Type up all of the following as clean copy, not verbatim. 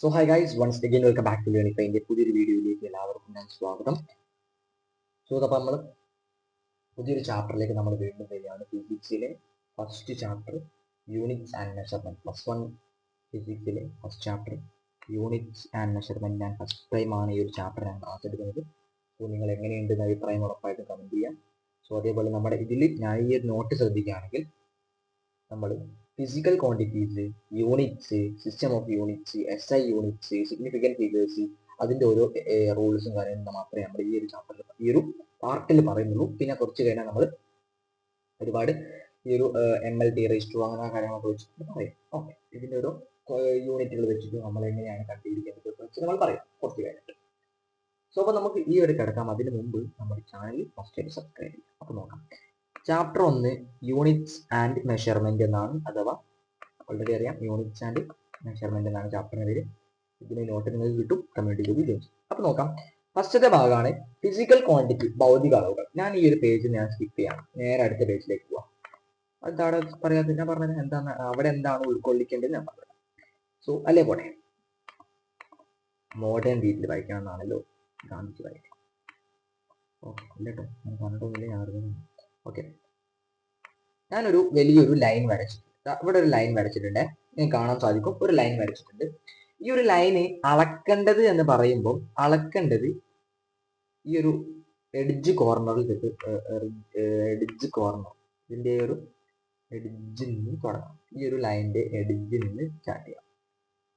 So hi guys, once again welcome back to Learning Paint. പുതിയൊരു വീഡിയോയിലേക്ക് എല്ലാവർക്കും ഞാൻ സ്വാഗതം. സോ അപ്പോൾ നമ്മൾ പുതിയൊരു ചാപ്റ്ററിലേക്ക് നമ്മൾ വീണ്ടും വരികയാണ്. ഫിസിക്സിലെ first chapter units and measurement. +1 ഫിസിക്സിലെ first chapter units and measurement. ഞാൻ ഫസ്റ്റ് ടൈമാണ് ഈ ഒരു ചാപ്റ്റർ ഞാൻ ക്ലാസ് എടുക്കുന്നത്. സോ നിങ്ങൾ എങ്ങനെയുണ്ടെന്ന് അഭിപ്രായം ഉറപ്പായിട്ടും കമന്റ് ചെയ്യാം. സോ അതേപോലെ നമ്മുടെ ഇതിൽ ഞാൻ ഈ ഒരു നോട്ട് ശ്രദ്ധിക്കുകയാണെങ്കിൽ നമ്മൾ physical quantities, units, system of units, SI units, significant figures, അതിൻ്റെ ഓരോ റൂൾസും കാര്യങ്ങളും മാത്രമേ നമ്മൾ ഈ ഒരു ചാപ്റ്ററിൽ ഈ ഒരു പാർട്ടിൽ പറയുന്നുള്ളൂ. പിന്നെ കുറച്ച് കഴിഞ്ഞാൽ നമ്മൾ ഒരുപാട് ഈ ഒരു MLT അങ്ങനെ കാര്യങ്ങളൊക്കെ വെച്ചിട്ട് പറയും. ഓക്കെ, ഇതിൻ്റെ ഓരോ യൂണിറ്റുകൾ വെച്ചിട്ട് നമ്മൾ എങ്ങനെയാണ് കണ്ടുപിടിക്കുന്നത് വെച്ച് നമ്മൾ പറയും കുറച്ച് കഴിഞ്ഞിട്ട്. സോ അപ്പോൾ നമുക്ക് ഈ ഒരു കിടക്കാം. അതിന് മുമ്പ് നമ്മുടെ ചാനൽ ഫസ്റ്റ് ആയിട്ട് സബ്സ്ക്രൈബ് ചെയ്യാം. അപ്പോൾ നോക്കാം. ചാപ്റ്റർ 1 യൂണിറ്റ്സ് ആൻഡ് മെഷർമെന്റ് എന്നാണ്, അഥവാ ഓൾറെഡി അറിയാം യൂണിറ്റ്സ് ആൻഡ് മെഷർമെന്റ് എന്നാണ് ചാപ്റ്ററിന് പേര്. ഇതിന് നോട്ട് നിങ്ങൾക്ക് കിട്ടും, കമ്മ്യൂണിറ്റി ഗ്രൂപ്പിൽ ജോയിൻ ചെയ്യും. അപ്പോൾ നോക്കാം. ഫസ്റ്റത്തെ ഭാഗമാണ് ഫിസിക്കൽ ക്വാണ്ടിറ്റി, ഭൗതിക അളവുകൾ. ഞാൻ ഈ ഒരു പേജ് ഞാൻ സ്കിപ്പ് ചെയ്യാം, നേരെ അടുത്ത പേജിലേക്ക് പോവാം. അതാണ് പറയാത്ത ഞാൻ പറഞ്ഞത് എന്താണ് അവിടെ എന്താണ് ഉൾക്കൊള്ളിക്കേണ്ടത് ഞാൻ പറഞ്ഞത്. സോ അല്ലേ പോട്ടെ, മോഡേൺ രീതിയിൽ വായിക്കണമെന്നാണല്ലോ ഗാന്ധിജി വായിക്കാം. ഓക്കെ അല്ലേട്ടോ, ഞാൻ പറഞ്ഞിട്ടൊന്നുമില്ല, ഞാൻ അറിയുന്നു. ഓക്കെ, ഞാനൊരു വലിയൊരു ലൈൻ വരച്ചിട്ടുണ്ട്. ഇവിടെ ഒരു ലൈൻ വരച്ചിട്ടുണ്ട്, നിങ്ങൾക്ക് കാണാൻ സാധിക്കും. ഒരു ലൈൻ വരച്ചിട്ടുണ്ട്. ഈ ഒരു ലൈന് അളക്കേണ്ടത് എന്ന് പറയുമ്പോൾ അളക്കേണ്ടത് ഈ ഒരു എഡ്ജ് കോർണറിൽ എഡ്ജ് കോർണർ, ഇതിന്റെ ഒരു എഡ്ജിൽ നിന്ന് തുടങ്ങാം. ഈ ഒരു ലൈനിന്റെ എഡ്ജിൽ നിന്ന് സ്റ്റാർട്ട് ചെയ്യാം.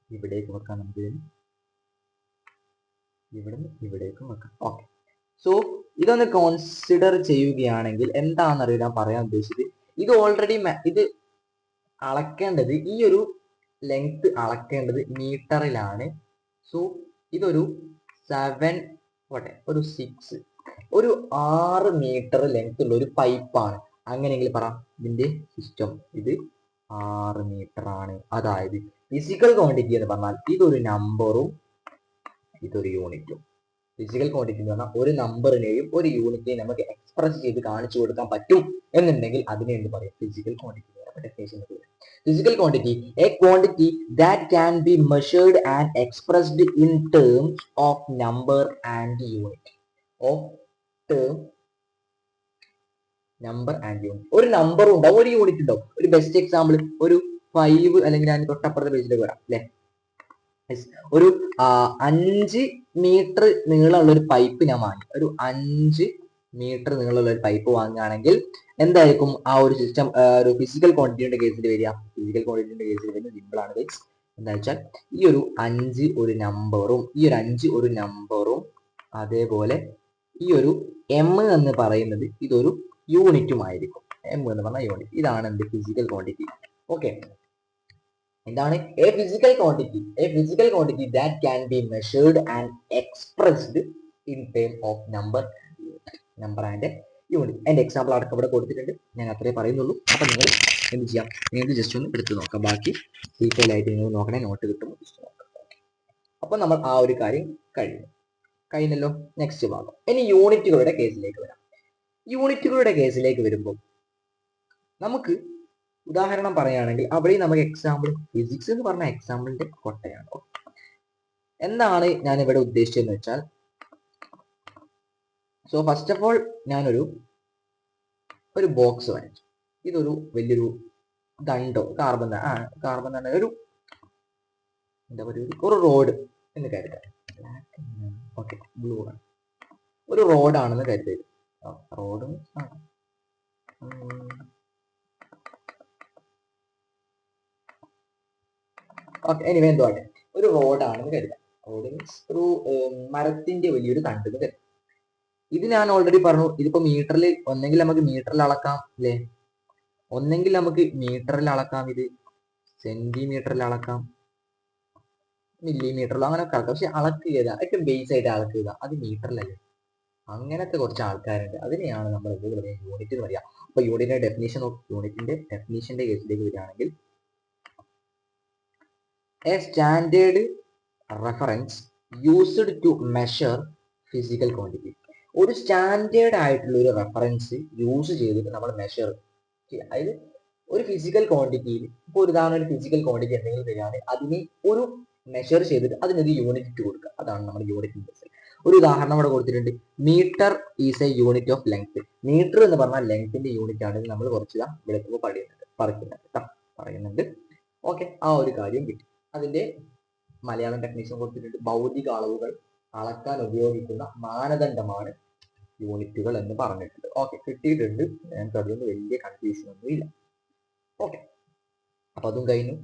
ഇവിടേക്ക് വെക്കാം, നമുക്ക് ഇവിടെ ഇവിടേക്കും വെക്കാം. ഓക്കെ, സോ ഇതൊന്ന് കോൺസിഡർ ചെയ്യുകയാണെങ്കിൽ എന്താണെന്നറിയില്ല പറയാൻ ഉദ്ദേശിച്ചത്. ഇത് ഓൾറെഡി ഇത് അളക്കേണ്ടത്, ഈ ഒരു ലെങ്ത് അളക്കേണ്ടത് മീറ്ററിലാണ്. സോ ഇതൊരു 7 ഒരു 6 ഒരു 6 മീറ്റർ ലെങ്ത് ഉള്ള ഒരു പൈപ്പാണ്. അങ്ങനെയെങ്കിൽ പറ ഇതിന്റെ സിസ്റ്റം ഇത് 6 മീറ്റർ ആണ്. അതായത് ഫിസിക്കൽ ക്വാണ്ടിറ്റി എന്ന് പറഞ്ഞാൽ ഇതൊരു നമ്പറും ഇതൊരു യൂണിറ്റും. ഫിസിക്കൽ ക്വാണ്ടിറ്റി എന്ന് പറഞ്ഞാൽ ഒരു നമ്പറിനെയും ഒരു യൂണിറ്റിനെയും നമുക്ക് എക്സ്പ്രസ് ചെയ്ത് കാണിച്ചു കൊടുക്കാൻ പറ്റും എന്നുണ്ടെങ്കിൽ അതിനെ എന്ത് പറയും? Physical quantity. Physical quantity, a quantity that can be measured and expressed in terms of number and unit. Of term, number and unit. ഒരു നമ്പർ ഉണ്ടാവും, ഒരു യൂണിറ്റ് ഉണ്ടാവും. ഒരു ബെസ്റ്റ് എക്സാമ്പിൾ ഒരു 5 അല്ലെങ്കിൽ ഞാൻ തൊട്ടപ്പുറത്തെ പേജിലേക്ക് വരാം അല്ലെ. ഒരു 5 മീറ്റർ നീളമുള്ള ഒരു പൈപ്പ് ഞാൻ വാങ്ങി. ഒരു 5 മീറ്റർ നീളമുള്ള ഒരു പൈപ്പ് വാങ്ങുകയാണെങ്കിൽ എന്തായിരിക്കും ആ ഒരു സിസ്റ്റം ഒരു ഫിസിക്കൽ ക്വാണ്ടിറ്റിയുടെ കേസിൽ വരിക? ഫിസിക്കൽ ക്വാണ്ടിറ്റിയുടെ കേസിൽ വരുന്നത് സിമ്പിൾ ആണ് ഗൈസ്. എന്താ വെച്ചാൽ ഈ ഒരു 5 ഒരു നമ്പറും അതേപോലെ ഈ ഒരു M എന്ന് പറയുന്നത് ഇതൊരു യൂണിറ്റും ആയിരിക്കും. M എന്ന് പറഞ്ഞ യൂണിറ്റ്. ഇതാണ് എന്ത്? Physical quantity. ഓക്കെ, എന്താണ് a physical quantity that can be measured and expressed in terms of number and unit. അതിന്റെ എക്സാമ്പിൾ അടക്കം ഇവിടെ കൊടുത്തിട്ടുണ്ട്, ഞാൻ അത്രേ പറയുന്നുള്ളൂ. അപ്പൊ നിങ്ങൾ എന്ത് ചെയ്യാം, നിങ്ങൾക്ക് ജസ്റ്റ് ഒന്ന് എടുത്ത് നോക്കാം. ബാക്കി ഡീറ്റെയിൽ ആയിട്ട് നിങ്ങൾ നോക്കണേ, നോട്ട് കിട്ടുമ്പോൾ ജസ്റ്റ് നോക്കാം. അപ്പൊ നമ്മൾ ആ ഒരു കാര്യം കഴിഞ്ഞല്ലോ. നെക്സ്റ്റ് ഭാഗം. ഇനി യൂണിറ്റുകളുടെ കേസിലേക്ക് വരാം. യൂണിറ്റുകളുടെ കേസിലേക്ക് വരുമ്പോൾ നമുക്ക് ഉദാഹരണം പറയുകയാണെങ്കിൽ അവിടെ നമുക്ക് എക്സാമ്പിൾ, ഫിസിക്സ് എന്ന് പറഞ്ഞ എക്സാമ്പിളിന്റെ കൊട്ടയാണ്. എന്താണ് ഞാൻ ഇവിടെ ഉദ്ദേശിച്ചതെന്ന് വെച്ചാൽ, സോ ഫസ്റ്റ് ഓഫ് ഓൾ ഞാനൊരു ബോക്സ് വരച്ചു. ഇതൊരു വലിയൊരു ദണ്ടോ കാർബൺ തന്നെ ഒരു എന്താ പറയുക, ഒരു റോഡ് എന്ന് കരുതാം. ഓക്കെ, ബ്ലൂ ആണ്, ഒരു റോഡാണെന്ന് കരുതരുത്. റോഡ് ഓക്കെ, എനിവേ എന്തോ ആട്ടെ, ഒരു റോഡാണെന്ന് കരുതാം. റോഡ് മീൻസ് ഒരു മരത്തിന്റെ വലിയൊരു തണ്ട് എന്ന് കരുതാം. ഇത് ഞാൻ ഓൾറെഡി പറഞ്ഞു, ഇതിപ്പോ മീറ്ററിൽ ഒന്നെങ്കിൽ നമുക്ക് മീറ്ററിൽ അളക്കാം അല്ലേ, ഒന്നെങ്കിൽ നമുക്ക് മീറ്ററിൽ അളക്കാം, ഇത് സെന്റിമീറ്ററിൽ അളക്കാം, മില്ലിമീറ്ററിലോ അങ്ങനെ ഒക്കെ അളക്കാം. പക്ഷെ അളക്കുക ഏറ്റവും ബേസ് ആയിട്ട് അളക്കുക അത് മീറ്ററിലല്ലേ. അങ്ങനത്തെ കുറച്ച് ആൾക്കാരുണ്ട്, അതിനെയാണ് നമ്മൾ എന്ത് പറയുക? യൂണിറ്റ് എന്ന് പറയുക. അപ്പൊ യൂണിറ്റിന്റെ ഡെഫിനീഷന്റെ കേസിലേക്ക് വരികയാണെങ്കിൽ a standard reference used to measure physical quantity. ഒരു സ്റ്റാൻഡേർഡ് ആയിട്ടുള്ള ഒരു റെഫറൻസ് യൂസ് ചെയ്തിട്ട് നമ്മൾ മെഷർ ചെയ്യുക. അതായത് ഒരു ഫിസിക്കൽ ക്വാണ്ടിറ്റിയിൽ ഇപ്പോൾ ഒരു ഫിസിക്കൽ ക്വാണ്ടിറ്റി എന്തെങ്കിലും തരികയാണെങ്കിൽ അതിന് ഒരു മെഷർ ചെയ്തിട്ട് അതിനൊരു യൂണിറ്റ് ഇട്ട് കൊടുക്കുക. അതാണ് നമ്മുടെ യൂണിറ്റ് ഇൻഡെക്സ്. ഒരു ഉദാഹരണം ഇവിടെ കൊടുത്തിട്ടുണ്ട്. Metre is a unit of length. Metre എന്ന് പറഞ്ഞാൽ ലെങ്ത്തിന്റെ യൂണിറ്റ് ആണ്. നമ്മൾ കുറച്ച് ഇവിടെ പറയുന്നുണ്ട്. ഓക്കെ, ആ ഒരു കാര്യം കിട്ടി. അതിന്റെ മലയാളം ടെക്നീഷ്യൻ കൊടുത്തിട്ടുണ്ട്. ഭൗതിക അളവുകൾ അളക്കാൻ ഉപയോഗിക്കുന്ന മാനദണ്ഡമാണ് യൂണിറ്റുകൾ എന്ന് പറഞ്ഞിട്ടുണ്ട്. ഓക്കെ, കിട്ടിയിട്ടുണ്ട്. ഞങ്ങൾക്ക് അതുകൊണ്ട് വലിയ കൺഫ്യൂഷൻ ഒന്നും ഇല്ല. ഓക്കെ, അപ്പൊ അതും കഴിഞ്ഞു.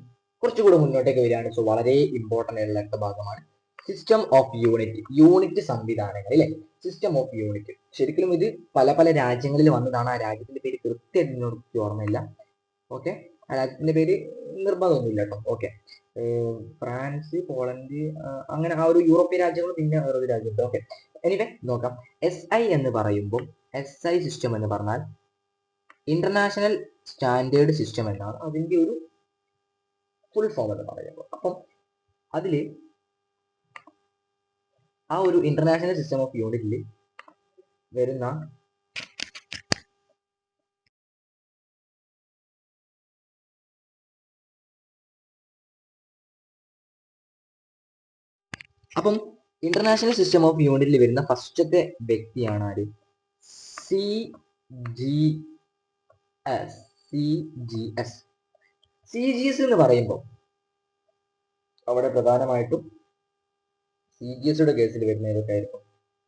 കുറച്ചുകൂടെ മുന്നോട്ടേക്ക് വരികയാണ്. സോ വളരെ ഇമ്പോർട്ടന്റ് ആയിട്ടുള്ള അടുത്ത ഭാഗമാണ് സിസ്റ്റം ഓഫ് യൂണിറ്റ്. യൂണിറ്റ് സംവിധാനങ്ങൾ അല്ലെ, സിസ്റ്റം ഓഫ് യൂണിറ്റ്. ശരിക്കും ഇത് പല പല രാജ്യങ്ങളിൽ വന്നതാണ്. ആ രാജ്യത്തിന്റെ പേര് കൃത്യമായിട്ട് എന്നോട് ഓർമ്മയില്ല. ഓക്കെ, ആ രാജ്യത്തിന്റെ പേര് നിർബന്ധമൊന്നുമില്ല കേട്ടോ. ഓക്കെ, ഫ്രാൻസ്, പോളണ്ട്, അങ്ങനെ ആ ഒരു യൂറോപ്യൻ രാജ്യങ്ങൾ, പിന്നെ വേറൊരു രാജ്യമുണ്ട്. ഓക്കെ, എനിവേ നോക്കാം. SI എന്ന് പറയുമ്പോൾ SI സിസ്റ്റം എന്ന് പറഞ്ഞാൽ ഇന്റർനാഷണൽ സ്റ്റാൻഡേർഡ് സിസ്റ്റം എന്നാണ് അതിന്റെ ഒരു ഫുൾ ഫോം എന്ന് പറയുമ്പോൾ. അപ്പം അതില് ആ ഒരു ഇന്റർനാഷണൽ സിസ്റ്റം ഓഫ് യൂണിറ്റിൽ വരുന്ന അപ്പം ഇന്റർനാഷണൽ സിസ്റ്റം ഓഫ് യൂണിറ്റിൽ വരുന്ന ഫസ്റ്റത്തെ വ്യക്തിയാണ് ആര്? CGS. CGS എന്ന് പറയുമ്പോൾ അവിടെ പ്രധാനമായിട്ടും CGSയുടെ കേസിൽ വരുന്ന ഏതൊക്കെ ആയിരിക്കും?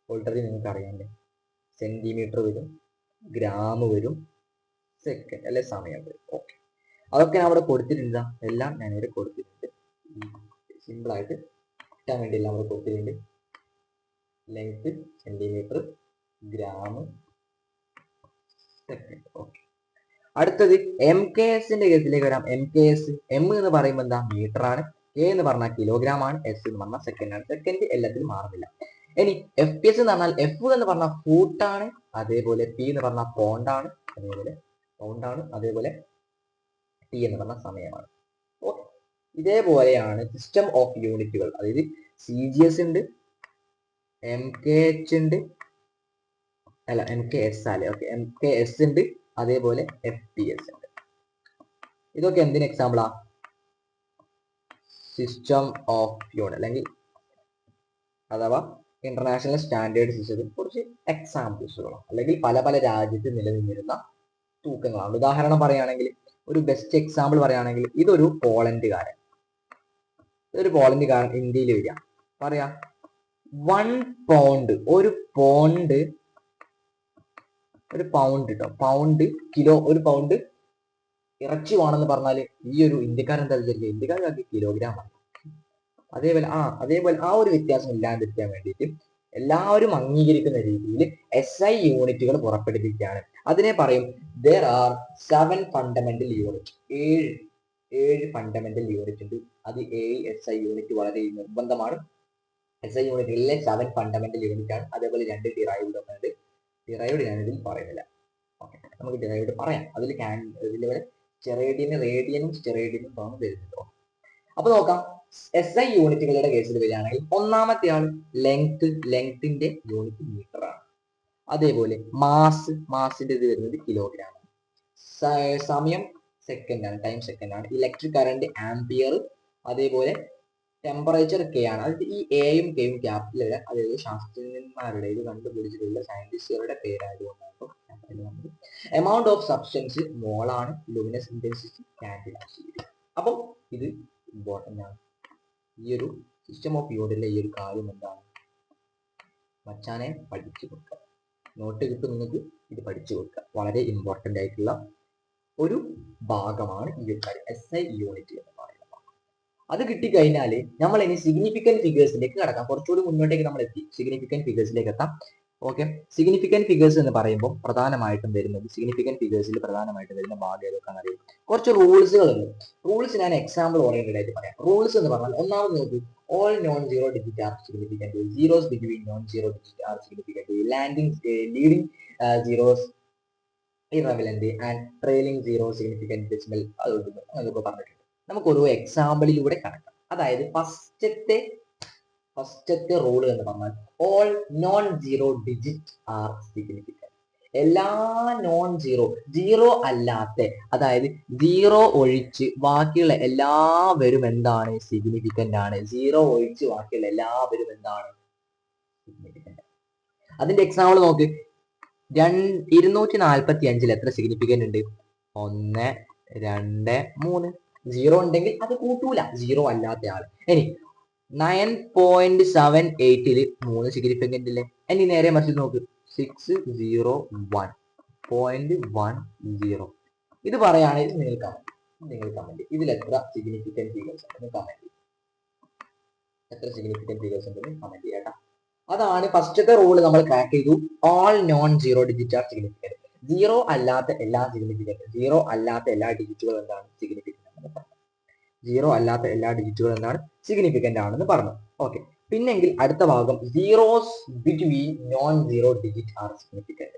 ഓൾറെഡി നിങ്ങൾക്ക് അറിയാമല്ലേ, സെന്റിമീറ്റർ വരും, ഗ്രാം വരും, സെക്കൻഡ് അല്ലെ സമയം വരും. ഓക്കെ, അതൊക്കെ ഞാൻ അവിടെ കൊടുത്തിട്ടുണ്ട്. എല്ലാം ഞാൻ ഇവിടെ കൊടുത്തിട്ടുണ്ട്. സിമ്പിൾ ആയിട്ട് കിട്ടാൻ വേണ്ടി എല്ലാം അവിടെ കൊടുത്തിട്ടുണ്ട്. Length centimetre, gram, second. Okay, അടുത്തത് MKSന്റെ കേസിലേക്ക് വരാം. MKS, M എന്ന് പറയുമ്പോൾ എന്താ? മീറ്റർ ആണ്. K എന്ന് പറഞ്ഞാൽ കിലോഗ്രാം ആണ്. S എന്ന് പറഞ്ഞാൽ സെക്കൻഡ് ആണ്. സെക്കൻഡ് എല്ലാത്തിലും മാറുന്നില്ല. ഇനി FPS എന്ന് പറഞ്ഞാൽ F എന്ന് പറഞ്ഞാൽ ഫൂട്ട് ആണ്. അതേപോലെ P എന്ന് പറഞ്ഞാൽ പോണ്ട് ആണ്. അതേപോലെ T എന്ന് പറഞ്ഞാൽ സമയമാണ്. ഓക്കെ, ഇതേപോലെയാണ് സിസ്റ്റം ഓഫ് യൂണിറ്റുകൾ. അതായത് CGS ഉണ്ട്, MKH ഉണ്ട്, അല്ല MKS അല്ലേ. ഓക്കെ, MKS ഉണ്ട്, അതേപോലെ FPS ഉണ്ട്. ഇതൊക്കെ എന്തിന് എക്സാമ്പിളാ? സിസ്റ്റം ഓഫ് യൂണിറ്റ് അല്ലെങ്കിൽ അഥവാ ഇന്റർനാഷണൽ സ്റ്റാൻഡേർഡ് സിസ്റ്റത്തിൽ കുറച്ച് എക്സാമ്പിൾസുകളാണ്, അല്ലെങ്കിൽ പല പല രാജ്യത്ത് നിലനിന്നിരുന്ന തൂക്കങ്ങളാണ്. ഉദാഹരണം പറയുകയാണെങ്കിൽ, ഒരു ബെസ്റ്റ് എക്സാമ്പിൾ പറയുകയാണെങ്കിൽ, ഇതൊരു പോളണ്ടുകാരൻ ഇന്ത്യയിൽ വരിക പറയാ 1 പൗണ്ട്, ഒരു പൗണ്ട് കേട്ടോ, പൗണ്ട് കിലോ, ഒരു പൗണ്ട് ഇറച്ചി വേണമെന്ന് പറഞ്ഞാൽ ഈ ഒരു ഇന്ത്യക്കാരൻ എന്താ വിചാരിക്കുക? ഇന്ത്യക്കാർക്ക് കിലോഗ്രാം ആണ്. അതേപോലെ ആ ഒരു വ്യത്യാസം ഇല്ലാതിരിക്കാൻ വേണ്ടിയിട്ട് എല്ലാവരും അംഗീകരിക്കുന്ന രീതിയിൽ SI യൂണിറ്റുകൾ പുറപ്പെടുവിക്കുകയാണ്. അതിനെ പറയും there are 7 fundamental unit. 7 fundamental unit ഉണ്ട്. അത് SI യൂണിറ്റ് വളരെ നിർബന്ധമാണ്. SI യൂണിറ്റുകളിലെ 7 ഫണ്ടമെന്റൽ യൂണിറ്റ് ആണ്. അതേപോലെ 2 ഡിറൈവ്ഡ് ഉണ്ട്. ഡിറൈവ്ഡ് ഞാൻ ഇതിൽ പറയുന്നില്ല. ഓക്കെ, നമുക്ക് ഡിറൈവ്ഡ് പറയാം. ഇതിൽ റേഡിയനും സ്റ്റെറേഡിയനും ആണ് വരുന്നത്. അപ്പൊ നോക്കാം, SI യൂണിറ്റുകളുടെ കേസിൽ വരികയാണെങ്കിൽ ഒന്നാമത്തെ ആൾ ലെങ്ത്തിന്റെ യൂണിറ്റ് മീറ്റർ ആണ്. അതേപോലെ മാസിന്റെ ഇത് വരുന്നത് കിലോഗ്രാം ആണ്. സമയം സെക്കൻഡ് ആണ്, ടൈം സെക്കൻഡ് ആണ്. Electric current ampere. അതേപോലെ ടെമ്പറേച്ചർ K ആണ്. അത് ഈ എയും കെയും ക്യാപിറ്റൽ വരാം. അതായത് ശാസ്ത്രജ്ഞന്മാരുടെ ഇത് കണ്ടുപിടിച്ചിട്ടുള്ള സയന്റിസ്റ്റുകളുടെ പേരായതുകൊണ്ടാണ്. എമൗണ്ട് ഓഫ് സബ്സ്റ്റൻസ് മോളാണ്. Luminous intensity Candela. അപ്പം ഇത് ഇമ്പോർട്ടൻ്റ് ആണ്. ഈ ഒരു സിസ്റ്റം ഓഫ് യൂണിറ്റിലെ ഈ ഒരു കാര്യം എന്താണ് മച്ചാനെ പഠിച്ചു കൊടുക്കുക. നോട്ട് കിട്ടും നിങ്ങൾക്ക്, ഇത് പഠിച്ചു കൊടുക്കുക. വളരെ ഇമ്പോർട്ടൻ്റ് ആയിട്ടുള്ള ഒരു ഭാഗമാണ് ഈ ഒരു കാര്യം, SI യൂണിറ്റ് എന്ന് പറയുന്നത്. അത് കിട്ടിക്കഴിഞ്ഞാൽ നമ്മൾ ഇനി സിഗ്നിഫിക്കന്റ് ഫിഗേഴ്സിലേക്ക് കടക്കാം. കുറച്ചുകൂടി മുന്നോട്ടേക്ക് നമ്മൾ എത്തി, സിഗ്നിഫിക്കന്റ് ഫിഗേഴ്സിലേക്ക് എത്താം. ഓക്കെ, സിഗ്നിഫിക്കന്റ് ഫിഗേഴ്സ് എന്ന് പറയുമ്പോൾ പ്രധാനമായിട്ടും വരുന്ന ഭാഗം ഏതൊക്കെയാണെന്ന് അറിയാം. കുറച്ച് റൂൾസുകളുണ്ട്. റൂൾസ് ഞാൻ എക്സാമ്പിൾ ഓറിയന്റഡ് ആയിട്ട് പറയാം. റൂൾസ് എന്ന് പറഞ്ഞാൽ ഒന്നാമത് നോക്കൂ, all non-zero digit are significant. Zeros between non-zero digit are significant. Leading zeros irrelevant and trailing zero significant decimal. അതൊക്കെ പറഞ്ഞിട്ടുണ്ട്. നമുക്ക് ഓരോ എക്സാമ്പിളിലൂടെ കണക്കാം. അതായത് ഫസ്റ്റത്തെ റൂൾ എന്ന് പറഞ്ഞാൽ all non-zero digit are significant. എല്ലാ നോൺ സീറോ, സീറോ അല്ലാത്ത, അതായത് സീറോ ഒഴിച്ച് ബാക്കിയുള്ള എല്ലാവരും എന്താണ്? സിഗ്നിഫിക്കന്റ് ആണ്. സീറോ ഒഴിച്ച് ബാക്കിയുള്ള എല്ലാവരും എന്താണ്? സിഗ്നിഫിക്കന്റ്. അതിന്റെ എക്സാമ്പിൾ നോക്ക്. 245 എത്ര സിഗ്നിഫിക്കന്റ് ഉണ്ട്? 1, 2, 3. സീറോ ഉണ്ടെങ്കിൽ അത് കൂട്ടൂല, സീറോ അല്ലാത്ത ആള്. ഇനി 9.78 3 സിഗ്നിഫിക്കന്റ് ഇല്ലേ? ഇനി നേരെ മറിച്ച് നോക്ക്. 601.10. ഇത് പറയുകയാണെങ്കിൽ നിങ്ങൾ കമന്റ് ഇതിൽ എത്ര സിഗ്നിഫിക്കന്റ് ഫിഗേഴ്സ് ഉണ്ടെന്ന് കമന്റ് ചെയ്യും. എത്ര സിഗ്നിഫിക്കന്റ് ഫിഗേഴ്സ് ഉണ്ടെന്ന് കമന്റ് ചെയ്യാം. അതാണ് ഫസ്റ്റത്തെ റൂൾ നമ്മൾ ക്രാക്ക് ചെയ്തു. All non zero digit are significant. Zero അല്ലാത്ത എല്ലാ സിഗ്നിഫിക്കന്റ്, സീറോ അല്ലാത്ത എല്ലാ ഡിജിറ്റുകളും എന്താണ്? സിഗ്നിഫിക്കന്റ് ആണെന്ന് പറഞ്ഞു. സീറോ അല്ലാത്ത എല്ലാ ഡിജിറ്റുകളും എന്താണ്? സിഗ്നിഫിക്കന്റ് ആണെന്ന് പറഞ്ഞു. ഓക്കെ. പിന്നെങ്കിൽ അടുത്ത ഭാഗം zeros between non zero digit are significant.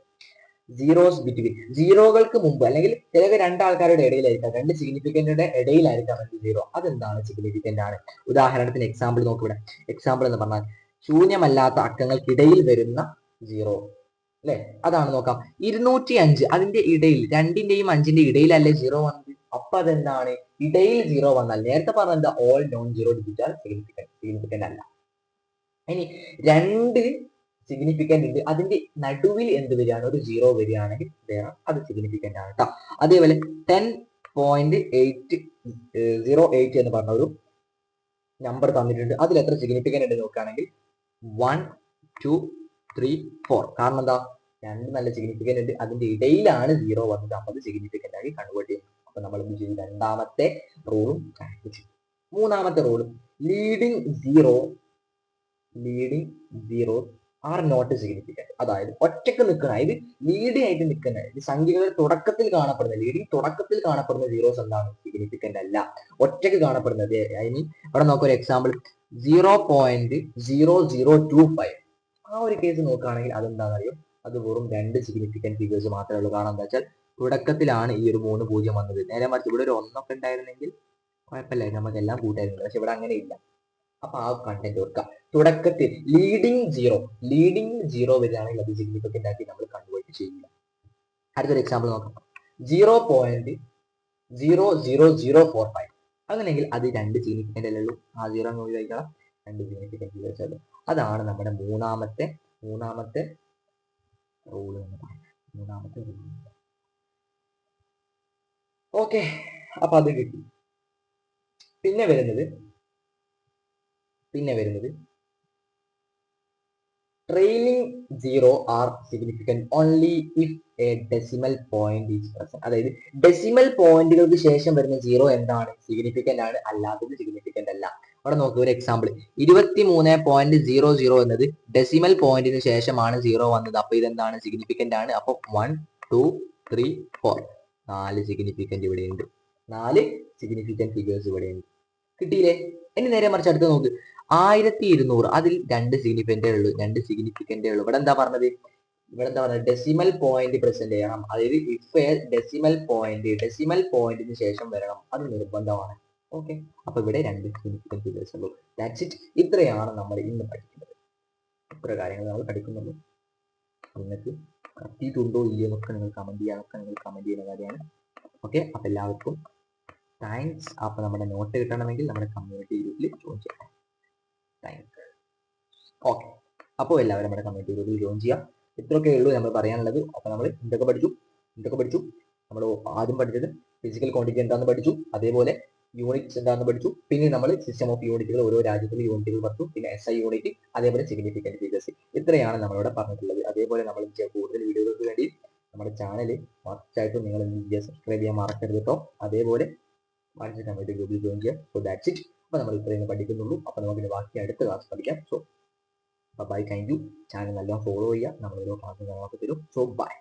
Zeros between, സീറോകൾക്ക് മുമ്പ് അല്ലെങ്കിൽ ചിലക്ക് രണ്ടാൾക്കാരുടെ ഇടയിലായിരിക്കാം, രണ്ട് സിഗ്നിഫിക്കന്റിന്റെ ഇടയിലായിരിക്കാം സീറോ. അതെന്താണ്? സിഗ്നിഫിക്കന്റ് ആണ്. ഉദാഹരണത്തിന് എക്സാമ്പിൾ നോക്കിവിടെ. എക്സാമ്പിൾ എന്ന് പറഞ്ഞാൽ ശൂന്യമല്ലാത്ത അക്കങ്ങൾക്കിടയിൽ വരുന്ന സീറോ അല്ലെ? അതാണ് നോക്കാം. 205 അതിന്റെ ഇടയിൽ, 2ന്റെയും 5ന്റെ ഇടയിലല്ലേ സീറോ വന്നത്? അപ്പൊ അതെന്താണ്? ഇടയിൽ സീറോ വന്നാൽ നേരത്തെ പറഞ്ഞ all non zero digit are significant അല്ല. ഇനി 2 സിഗ്നിഫിക്കന്റ് ഉണ്ട്, അതിന്റെ നടുവിൽ എന്ത് വരികയാണ്? ഒരു സീറോ വരികയാണെങ്കിൽ അത് സിഗ്നിഫിക്കന്റ് ആണ് കേട്ടോ. അതേപോലെ 10.808 എന്ന് പറഞ്ഞ ഒരു നമ്പർ തന്നിട്ടുണ്ട്. അതിൽ എത്ര സിഗ്നിഫിക്കന്റ് ഉണ്ട് നോക്കുകയാണെങ്കിൽ 1, 2, 3, 4. കാരണം എന്താ? 2 നല്ല സിഗ്നിഫിക്കന്റ് ഉണ്ട്, അതിന്റെ ഇടയിലാണ് സീറോ വന്നത്, അപ്പൊ അത് സിഗ്നിഫിക്കന്റ് ആയി കൺവേർട്ട് ചെയ്യും. അപ്പൊ നമ്മൾ എന്ത് ചെയ്യും? രണ്ടാമത്തെ റൂളും ചെയ്യും. മൂന്നാമത്തെ റൂളും leading zero are not significant. അതായത് ഒറ്റക്ക് നിൽക്കുന്ന, ഇത് ലീഡിങ് ആയിട്ട് നിൽക്കുന്ന സംഖ്യകളുടെ തുടക്കത്തിൽ കാണപ്പെടുന്ന, ലീഡിങ് തുടക്കത്തിൽ കാണപ്പെടുന്ന സീറോസ് എന്താണ്? സിഗ്നിഫിക്കന്റ് അല്ല. ഒറ്റക്ക് കാണപ്പെടുന്നത്, ഐ മീൻ ഇവിടെ നോക്കുക ഒരു എക്സാമ്പിൾ 0.0025. ആ ഒരു കേസ് നോക്കുകയാണെങ്കിൽ അതെന്താണെന്ന് അറിയോ? അത് വെറും 2 സിഗ്നിഫിക്കന്റ് ഫിഗേഴ്സ് മാത്രമേ ഉള്ളൂ. കാരണം എന്താ വെച്ചാൽ തുടക്കത്തിലാണ് ഈ ഒരു 3 0 വന്നത്. നേരെ മറിച്ച് ഇവിടെ ഒരു 1 ഒക്കെ ഉണ്ടായിരുന്നെങ്കിൽ കുഴപ്പമില്ല, നമുക്ക് എല്ലാം കൂട്ടായിരുന്നു. പക്ഷെ ഇവിടെ അങ്ങനെ ഇല്ല. അപ്പൊ ആ കണ്ടന്റ് ഓർക്കുക. തുടക്കത്തിൽ ലീഡിങ് സീറോ വരികയാണെങ്കിൽ അത് സിഗ്നിഫിക്കന്റ് ആക്കി നമ്മൾ കൺവേർട്ട് ചെയ്യില്ല. അടുത്തൊരു എക്സാമ്പിൾ നോക്കാം. 0.00045. അങ്ങനെയെങ്കിൽ അത് 2 സിഗ്നിഫിക്കന്റ് അല്ലേ ഉള്ളൂ. ആ സീറോ ഒഴിവാക്കണം, 2 സിഗ്നിഫിക്കന്റ് ഫിഗേഴ്സ് ഉള്ളൂ. അതാണ് നമ്മുടെ മൂന്നാമത്തെ റൂൾ എന്ന് പറയുന്നത്. ഓക്കെ, അപ്പൊ അത് കിട്ടി. പിന്നെ വരുന്നത് trailing zero R significant only if A decimal point is present. അതായത് ഡെസിമൽ പോയിന്റുകൾക്ക് ശേഷം വരുന്ന സീറോ എന്താണ്? സിഗ്നിഫിക്കന്റ് ആണ്, അല്ലാത്തത് സിഗ്നിഫിക്കന്റ് അല്ല. അവിടെ നോക്കുക ഒരു എക്സാമ്പിൾ. 23.00 എന്നത് ഡെസിമൽ പോയിന്റിന് ശേഷമാണ് സീറോ വന്നത്. അപ്പൊ ഇതെന്താണ്? സിഗ്നിഫിക്കന്റ് ആണ്. അപ്പൊ 1, 2, 3, 4 4 സിഗ്നിഫിക്കന്റ് ഇവിടെ ഉണ്ട്. 4 സിഗ്നിഫിക്കന്റ് ഫിഗേഴ്സ് ഇവിടെ ഉണ്ട്. കിട്ടിയില്ലേ? ഇനി നേരെ മറിച്ച് അടുത്ത് നോക്ക്. 1200 അതിൽ 2 സിഗ്നിഫിക്കന്റേ ഉള്ളൂ. ഇവിടെ എന്താ പറഞ്ഞത്? ഡെസിമൽ പോയിന്റ് പ്രസന്റ് ചെയ്യണം. അതായത് ഇഫ് എ ഡെസിമൽ പോയിന്റിന് ശേഷം വരണം, അത് നിർബന്ധമാണ്. ഓക്കെ, അപ്പൊ ഇവിടെ 2 സിഗ്നിഫിക്കന്റ് ഫിഗേഴ്സ് ഉള്ളൂ. That's it. ഇത്രയാണ് നമ്മൾ ഇന്ന് പഠിക്കുന്നത്. ഇത്ര കാര്യങ്ങൾ നമ്മൾ പഠിക്കുന്നുള്ളൂ. നിങ്ങൾക്ക് കത്തിയിട്ടുണ്ടോ ഇല്ലയോ എന്നൊക്കെ നിങ്ങൾ കമന്റ് ചെയ്യുന്ന കാര്യമാണ്. ഓക്കെ, അപ്പൊ എല്ലാവർക്കും താങ്ക്സ്. അപ്പൊ നമ്മുടെ നോട്ട് കിട്ടണമെങ്കിൽ നമ്മുടെ കമ്മ്യൂണിറ്റി ഗ്രൂപ്പിൽ ജോയിൻ ചെയ്യാം. താങ്ക്സ്. ഓക്കെ, അപ്പോൾ എല്ലാവരും നമ്മുടെ കമ്മ്യൂണിറ്റി ഗ്രൂപ്പിൽ ജോയിൻ ചെയ്യാം. ഇത്രയൊക്കെ ഉള്ളൂ നമ്മൾ പറയാനുള്ളത്. അപ്പൊ നമ്മൾ എന്തൊക്കെ പഠിച്ചു? നമ്മൾ ആദ്യം പഠിച്ചത് ഫിസിക്കൽ ക്വാണ്ടിറ്റി എന്താണെന്ന് പഠിച്ചു. അതേപോലെ യൂണിറ്റ്സ് എന്താണെന്ന് പഠിച്ചു. പിന്നെ നമ്മൾ സിസ്റ്റം ഓഫ് യൂണിറ്റുകൾ, ഓരോ രാജ്യത്തിലെ യൂണിറ്റുകൾ പഠിച്ചു. പിന്നെ SI യൂണിറ്റ്, അതേപോലെ സിഗ്നിഫിക്കന്റ് ഫിഗേഴ്സ്. ഇത്രയാണ് നമ്മളിവിടെ പറഞ്ഞിട്ടുള്ളത്. അതേപോലെ നമ്മൾ കൂടുതൽ വീഡിയോകൾക്ക് വേണ്ടി നമ്മുടെ ചാനൽ മസ്റ്റായിട്ടും നിങ്ങൾ സബ്സ്ക്രൈബ് ചെയ്യാൻ മറക്കരുത് കേട്ടോ. അതേപോലെ വാട്സ്ആപ്പ് കമ്മ്യൂണിറ്റി ഗ്രൂപ്പിൽ ജോയിൻ ചെയ്യാം. So that's it. അപ്പൊ നമ്മൾ ഇത്രയും പഠിക്കുന്നുള്ളൂ. അപ്പൊ നമുക്ക് ബാക്കി അടുത്ത ക്ലാസ് പഠിക്കാം. So bye, thank you. Channel നല്ലോണം ഫോളോ ചെയ്യുക. നമ്മൾ ഓരോ ക്ലാസ്സും തരും. So by.